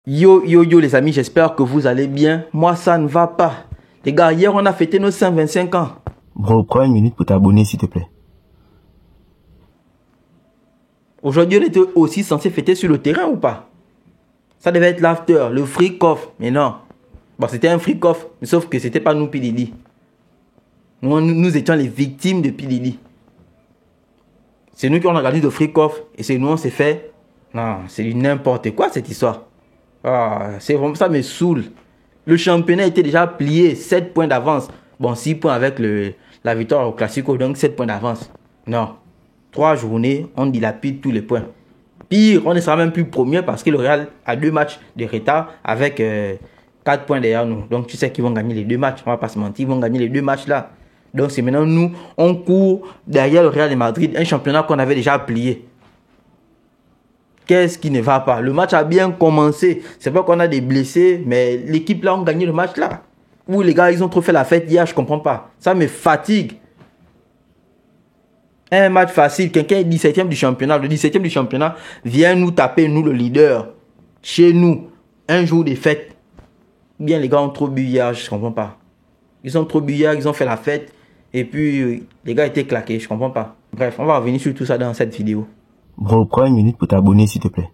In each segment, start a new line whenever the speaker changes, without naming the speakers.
Yo, yo, yo les amis, j'espère que vous allez bien. Moi, ça ne va pas. Les gars, hier, on a fêté nos 125 ans.
Bro, prends une minute pour t'abonner, s'il te plaît.
Aujourd'hui, on était aussi censé fêter sur le terrain ou pas? Ça devait être l'after, le freak-off. Mais non. Bon, c'était un freak-off, mais sauf que c'était pas nous, P. Diddy. Nous étions les victimes de P. Diddy. C'est nous qui avons regardé le freak-off et c'est nous, on s'est fait. Non, c'est du n'importe quoi cette histoire. Ah, c'est vraiment ça me saoule. Le championnat était déjà plié, 7 points d'avance. Bon, 6 points avec la victoire au Classico, donc 7 points d'avance. Non. 3 journées, on dilapide tous les points. Pire, on ne sera même plus premier parce que le Real a 2 matchs de retard avec 4 points derrière nous. Donc tu sais qu'ils vont gagner les 2 matchs. On va pas se mentir, ils vont gagner les 2 matchs là. Donc c'est maintenant nous, on court derrière le Real de Madrid, un championnat qu'on avait déjà plié. Qu'est-ce qui ne va pas? Le match a bien commencé. C'est pas qu'on a des blessés, mais l'équipe là, on gagné le match là. Ou les gars, ils ont trop fait la fête hier, je comprends pas. Ça me fatigue. Un match facile, quelqu'un est 17e du championnat. Le 17e du championnat vient nous taper, nous le leader. Chez nous, un jour de fête. Bien, les gars ont trop bu hier, je comprends pas. Ils ont trop bu hier, ils ont fait la fête. Et puis, les gars étaient claqués, je comprends pas. Bref, on va revenir sur tout ça dans cette vidéo.
Bro, prends une minute pour t'abonner, s'il te plaît.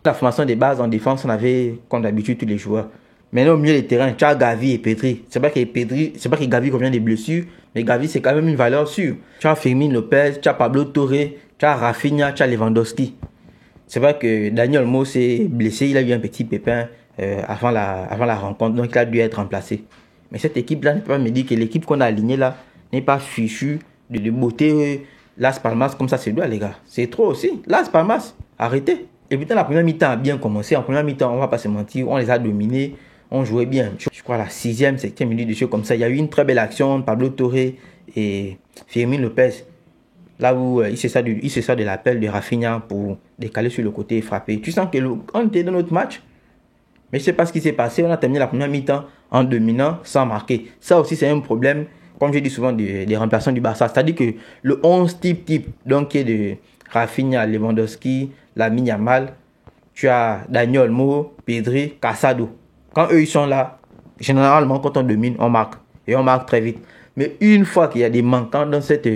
La formation des bases en défense, on avait, comme d'habitude, tous les joueurs. Maintenant, au milieu des terrains, tu as Gavi et Pedri. C'est pas que Gavi revient des blessures, mais Gavi, c'est quand même une valeur sûre. Tu as Fermin Lopez, tu as Pablo Torre, tu as Rafinha, tu as Lewandowski. C'est vrai que Daniel Olmo s'est blessé, il a eu un petit pépin avant la rencontre, donc il a dû être remplacé. Mais cette équipe-là ne peut pas me dire que l'équipe qu'on a alignée là n'est pas fichue de beauté. Las Palmas, comme ça, c'est doigt, les gars. C'est trop aussi. Las Palmas, arrêtez. Et putain, la première mi-temps a bien commencé. En première mi-temps, on va pas se mentir, on les a dominés. On jouait bien. Je crois à la 6e, 7e minute de jeu comme ça. Il y a eu une très belle action. Pablo Torre et Fermin Lopez. Là où il se sert de l'appel de Rafinha pour décaler sur le côté et frapper. Tu sens qu'on était dans notre match. Mais je sais pas ce qui s'est passé. On a terminé la première mi-temps en dominant sans marquer. Ça aussi, c'est un problème. Comme je dis souvent, des remplaçants du Barça. C'est-à-dire que le 11 type, donc qui est de Rafinha, Lewandowski, Lamine Yamal, tu as Daniel Olmo, Pedri, Casado. Quand eux, ils sont là, généralement, quand on domine, on marque. Et on marque très vite. Mais une fois qu'il y a des manquants dans cette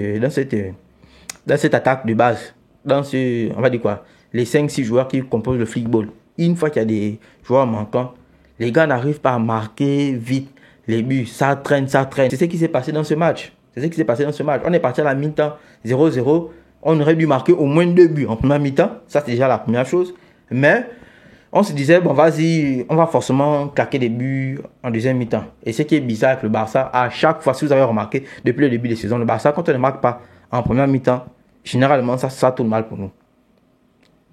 attaque de base, on va dire quoi, les 5-6 joueurs qui composent le football, une fois qu'il y a des joueurs manquants, les gars n'arrivent pas à marquer vite. Les buts, ça traîne, ça traîne. C'est ce qui s'est passé dans ce match. On est parti à la mi-temps 0-0. On aurait dû marquer au moins 2 buts en première mi-temps. Ça, c'est déjà la première chose. Mais on se disait, bon, vas-y, on va forcément claquer des buts en deuxième mi-temps. Et ce qui est bizarre avec le Barça, à chaque fois, si vous avez remarqué, depuis le début de la saison, le Barça, quand on ne marque pas en première mi-temps, généralement, ça tourne mal pour nous.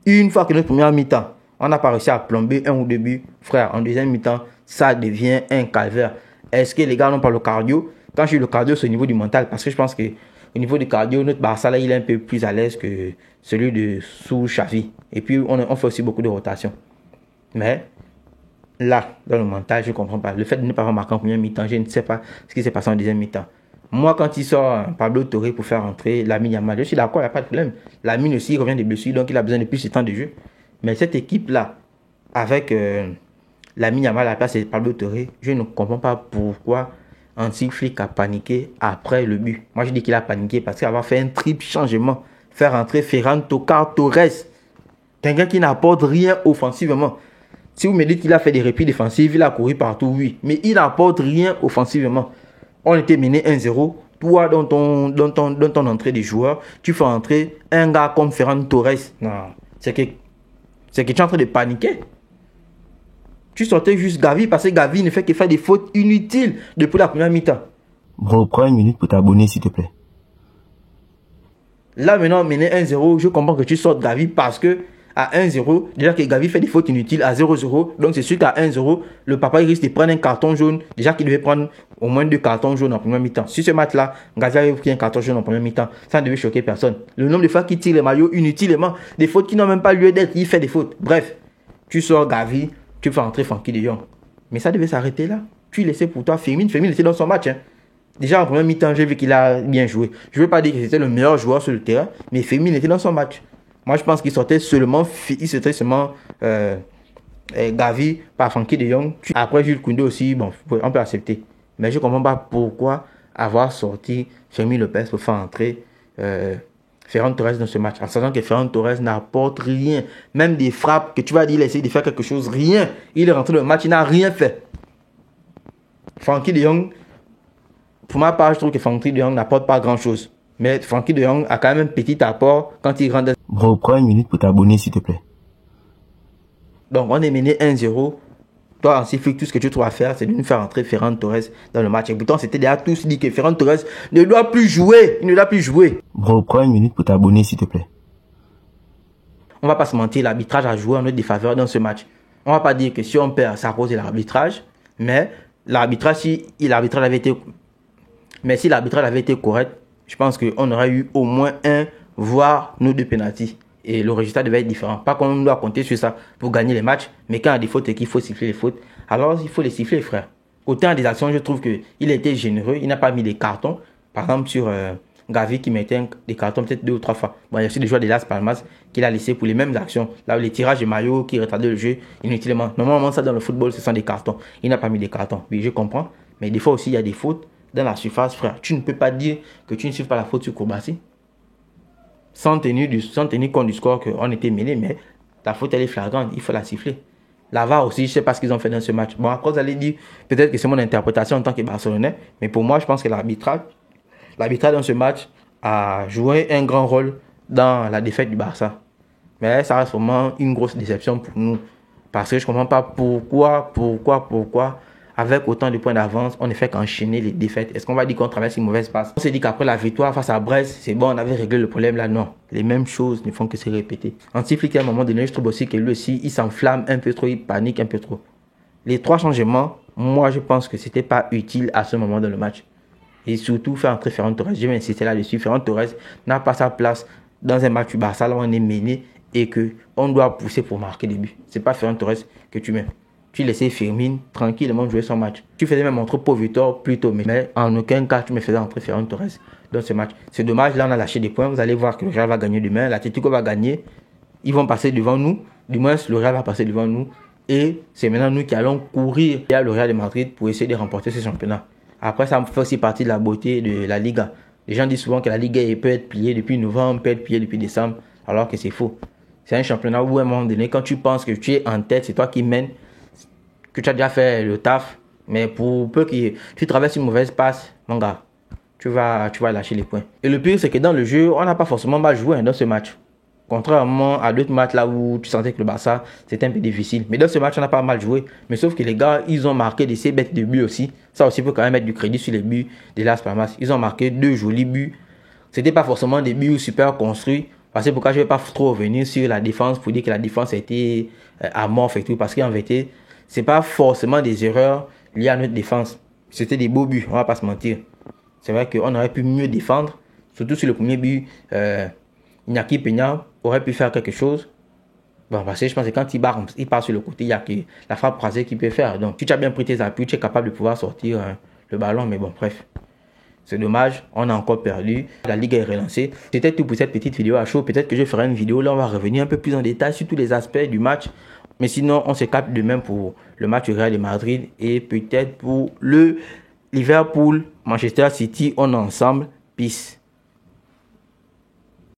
Une fois que notre première mi-temps, on n'a pas réussi à plomber 1 ou 2 buts, frère, en deuxième mi-temps, ça devient un calvaire. Est-ce que les gars n'ont pas le cardio? Quand je dis le cardio, c'est au niveau du mental. Parce que je pense qu'au niveau du cardio, notre Barça, là, il est un peu plus à l'aise que celui de sous Xavi. Et puis, on fait aussi beaucoup de rotation. Mais là, dans le mental, je ne comprends pas. Le fait de ne pas avoir marqué en première mi-temps, je ne sais pas ce qui s'est passé en deuxième mi-temps. Moi, quand il sort Pablo Torre pour faire entrer Lamine Yamal, je suis d'accord, il n'y a pas de problème. Lamine aussi, il revient des blessures, donc il a besoin de plus de temps de jeu. Mais cette équipe-là, avec Lamine Yamal à la place de Pablo Torre, je ne comprends pas pourquoi Hansi Flick a paniqué après le but. Moi, je dis qu'il a paniqué parce qu'il va faire un triple changement. Faire entrer Ferran Torres. Quelqu'un qui n'apporte rien offensivement. Si vous me dites qu'il a fait des répits défensifs, il a couru partout, oui. Mais il n'apporte rien offensivement. On était mené 1-0. Toi, dans ton entrée des joueurs, tu fais entrer un gars comme Ferran Torres. Non, c'est que tu es en train de paniquer. Tu sortais juste Gavi parce que Gavi ne fait que faire des fautes inutiles depuis la première mi-temps.
Bro, prends une minute pour t'abonner, s'il te plaît.
Là, maintenant, mené 1-0, je comprends que tu sortes Gavi parce que à 1-0, déjà que Gavi fait des fautes inutiles à 0-0. Donc, c'est sûr qu'à 1-0, le papa il risque de prendre un carton jaune. Déjà qu'il devait prendre au moins 2 cartons jaunes en première mi-temps. Sur ce match-là, Gavi avait pris un carton jaune en première mi-temps. Ça ne devait choquer personne. Le nombre de fois qu'il tire les maillots inutilement, des fautes qui n'ont même pas lieu d'être, il fait des fautes. Bref, tu sors Gavi. Tu fais entrer Frenkie de Jong. Mais ça devait s'arrêter là. Tu laissais pour toi Fermin. Fermin était dans son match. Déjà en première mi-temps, j'ai vu qu'il a bien joué. Je ne veux pas dire que c'était le meilleur joueur sur le terrain, mais Fermin était dans son match. Moi, je pense qu'il sortait seulement Gavi par Frenkie de Jong. Après Jules Koundé aussi, bon, on peut accepter. Mais je ne comprends pas pourquoi avoir sorti Fermin Lopez pour faire entrer Ferran Torres dans ce match. En sachant que Ferran Torres n'apporte rien. Même des frappes que tu vas dire, il essaie de faire quelque chose, rien. Il est rentré dans le match, il n'a rien fait. Frenkie de Jong, pour ma part, je trouve que Frenkie de Jong n'apporte pas grand chose. Mais Frenkie de Jong a quand même un petit apport quand il rentre.
Bro, prends une minute pour t'abonner s'il te plaît.
Donc on est mené 1-0. Toi, en Siflik, tout ce que tu dois faire, c'est de nous faire entrer Ferran Torres dans le match. Et pourtant, c'était déjà tous dit que Ferran Torres ne doit plus jouer. Il ne doit plus jouer.
Bro, prends une minute pour t'abonner s'il te plaît.
On va pas se mentir, l'arbitrage a joué en notre défaveur dans ce match. On va pas dire que si on perd, c'est à cause de l'arbitrage. Mais l'arbitrage, si l'arbitrage avait été correct, je pense qu'on aurait eu au moins un, voire nous deux pénaltys. Et le résultat devait être différent. Pas qu'on doit compter sur ça pour gagner les matchs, mais quand il y a des fautes et qu'il faut siffler les fautes, alors il faut les siffler, frère. Côté des actions, je trouve qu'il a été généreux. Il n'a pas mis des cartons. Par exemple, sur Gavi qui mettait des cartons peut-être 2 ou 3 fois. Bon, il y a aussi des joueurs de Las Palmas qu'il a laissé pour les mêmes actions. Là, les tirages de maillot qui retardaient le jeu inutilement. Normalement, ça dans le football, ce sont des cartons. Il n'a pas mis des cartons. Oui, je comprends. Mais des fois aussi, il y a des fautes dans la surface, frère. Tu ne peux pas dire que tu ne suives pas la faute sur Kourbassi. Sans tenir compte du score qu'on était mené, mais la faute elle est flagrante, il faut la siffler. La VAR aussi, je ne sais pas ce qu'ils ont fait dans ce match. Bon, après, vous allez dire, peut-être que c'est mon interprétation en tant que Barcelonais, mais pour moi, je pense que l'arbitrage dans ce match a joué un grand rôle dans la défaite du Barça. Mais ça reste vraiment une grosse déception pour nous. Parce que je ne comprends pas pourquoi, avec autant de points d'avance, on ne fait qu'enchaîner les défaites. Est-ce qu'on va dire qu'on traverse une mauvaise passe? On s'est dit qu'après la victoire face à Brest, c'est bon, on avait réglé le problème là. Non, les mêmes choses ne font que se répéter. Anti-Flick, à un moment donné, je trouve aussi que lui aussi, il s'enflamme un peu trop, il panique un peu trop. Les 3 changements, moi, je pense que c'était pas utile à ce moment dans le match. Et surtout, faire entrer Ferran Torres. Je vais insister là-dessus. Ferran Torres n'a pas sa place dans un match du Barça là où on est mené et qu'on doit pousser pour marquer des buts. C'est pas Ferran Torres que tu mets. Tu laissais Firmin tranquillement jouer son match. Tu faisais même entrer Pau Victor plus tôt, mais en aucun cas tu me faisais entrer Ferran Torres dans ce match. C'est dommage, là on a lâché des points. Vous allez voir que le Real va gagner demain. L'Atlético va gagner. Ils vont passer devant nous. Du moins, le Real va passer devant nous. Et c'est maintenant nous qui allons courir à le Real de Madrid pour essayer de remporter ce championnat. Après, ça fait aussi partie de la beauté de la Liga. Les gens disent souvent que la Liga peut être pliée depuis novembre, peut être pliée depuis décembre, alors que c'est faux. C'est un championnat où à un moment donné, quand tu penses que tu es en tête, c'est toi qui mènes, que tu as déjà fait le taf, mais pour peu que tu traverses une mauvaise passe, mon gars, tu vas lâcher les points. Et le pire, c'est que dans le jeu, on n'a pas forcément mal joué dans ce match. Contrairement à d'autres matchs là où tu sentais que le Barça, c'était un peu difficile. Mais dans ce match, on n'a pas mal joué. Mais sauf que les gars, ils ont marqué des ces bêtes de buts aussi. Ça aussi, il faut quand même mettre du crédit sur les buts de Las Palmas. Ils ont marqué 2 jolis buts. C'était pas forcément des buts super construits. Parce que pourquoi je ne vais pas trop revenir sur la défense pour dire que la défense a été amorphe et tout. Parce qu'en vérité, c'est pas forcément des erreurs liées à notre défense. C'était des beaux buts, on va pas se mentir. C'est vrai qu'on aurait pu mieux défendre. Surtout sur le premier but, Iñaki Peña aurait pu faire quelque chose. Bon, parce que je pense que quand il part sur le côté, il y a que la frappe croisée qu'il peut faire. Donc, si tu as bien pris tes appuis, tu es capable de pouvoir sortir le ballon. Mais bon, bref. C'est dommage, on a encore perdu. La Ligue est relancée. C'était tout pour cette petite vidéo à chaud. Peut-être que je ferai une vidéo. Là, on va revenir un peu plus en détail sur tous les aspects du match. Mais sinon, on se capte demain pour le match du Real de Madrid. Et peut-être pour le Liverpool, Manchester City. On est ensemble. Peace.